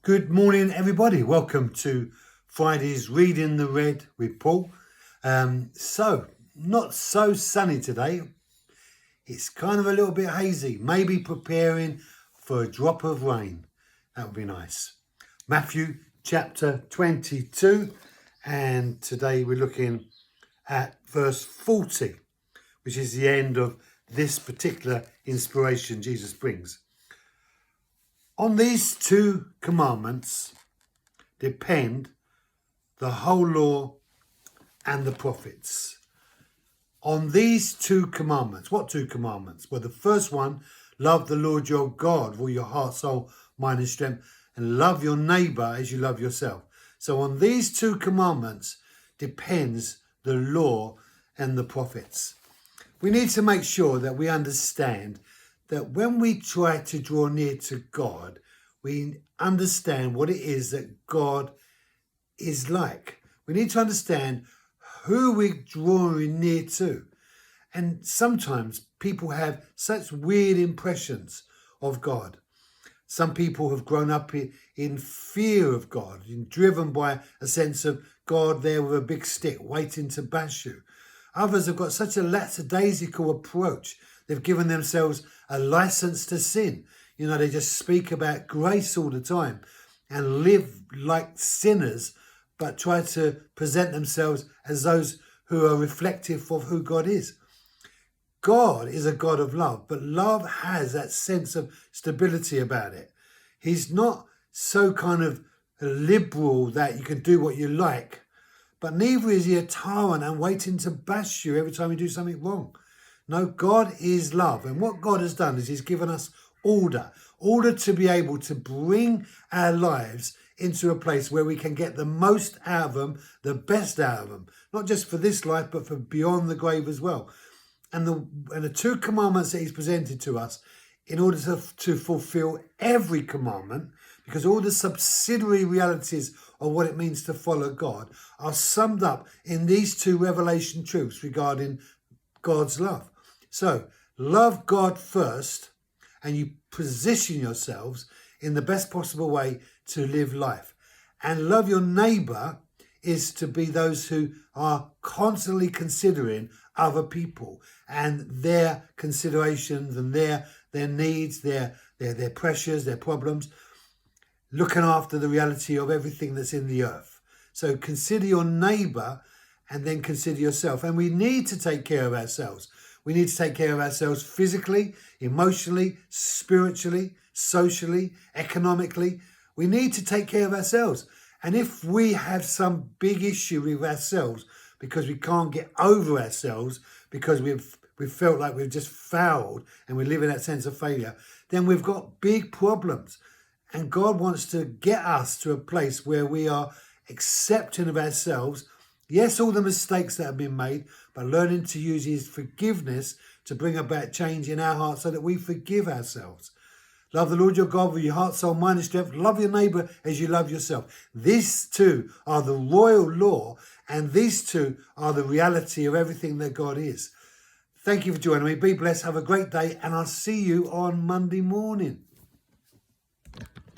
Good morning, everybody. Welcome to Friday's Reading the Red with Paul. Not so sunny today. It's kind of a little bit hazy, maybe preparing for a drop of rain. That would be nice. Matthew chapter 22, and today we're looking at verse 40, which is the end of this particular inspiration Jesus brings. On these two commandments depend the whole law and the prophets. On these two commandments. What two commandments? Well, the first one, love the Lord your God with all your heart, soul, mind and strength, and love your neighbour as you love yourself. So on these two commandments depends the law and the prophets. We need to make sure that we understand that when we try to draw near to God, we understand what it is that God is like. We need to understand who we're drawing near to. And sometimes people have such weird impressions of God. Some people have grown up in fear of God, driven by a sense of God there with a big stick waiting to bash you. Others have got such a lackadaisical approach. They've given themselves a license to sin. They just speak about grace all the time and live like sinners, but try to present themselves as those who are reflective of who God is. God is a God of love, but love has that sense of stability about it. He's not so kind of liberal that you can do what you like, but neither is he a tyrant and waiting to bash you every time you do something wrong. No, God is love. And what God has done is he's given us order to be able to bring our lives into a place where we can get the most out of them, the best out of them, not just for this life, but for beyond the grave as well. And the two commandments that he's presented to us in order to fulfill every commandment, because all the subsidiary realities of what it means to follow God are summed up in these two revelation truths regarding God's love. So, love God first, and you position yourselves in the best possible way to live life. And love your neighbour is to be those who are constantly considering other people and their considerations and their needs, their pressures, their problems, looking after the reality of everything that's in the earth. So consider your neighbour and then consider yourself. And we need to take care of ourselves. We need to take care of ourselves physically, emotionally, spiritually, socially, economically. We need to take care of ourselves. And if we have some big issue with ourselves because we can't get over ourselves, because we've felt like we've just failed and we live in that sense of failure, then we've got big problems. And God wants to get us to a place where we are accepting of ourselves. Yes, all the mistakes that have been made, but learning to use his forgiveness to bring about change in our hearts so that we forgive ourselves. Love the Lord your God with your heart, soul, mind and strength. Love your neighbour as you love yourself. These two are the royal law, and these two are the reality of everything that God is. Thank you for joining me. Be blessed. Have a great day, and I'll see you on Monday morning.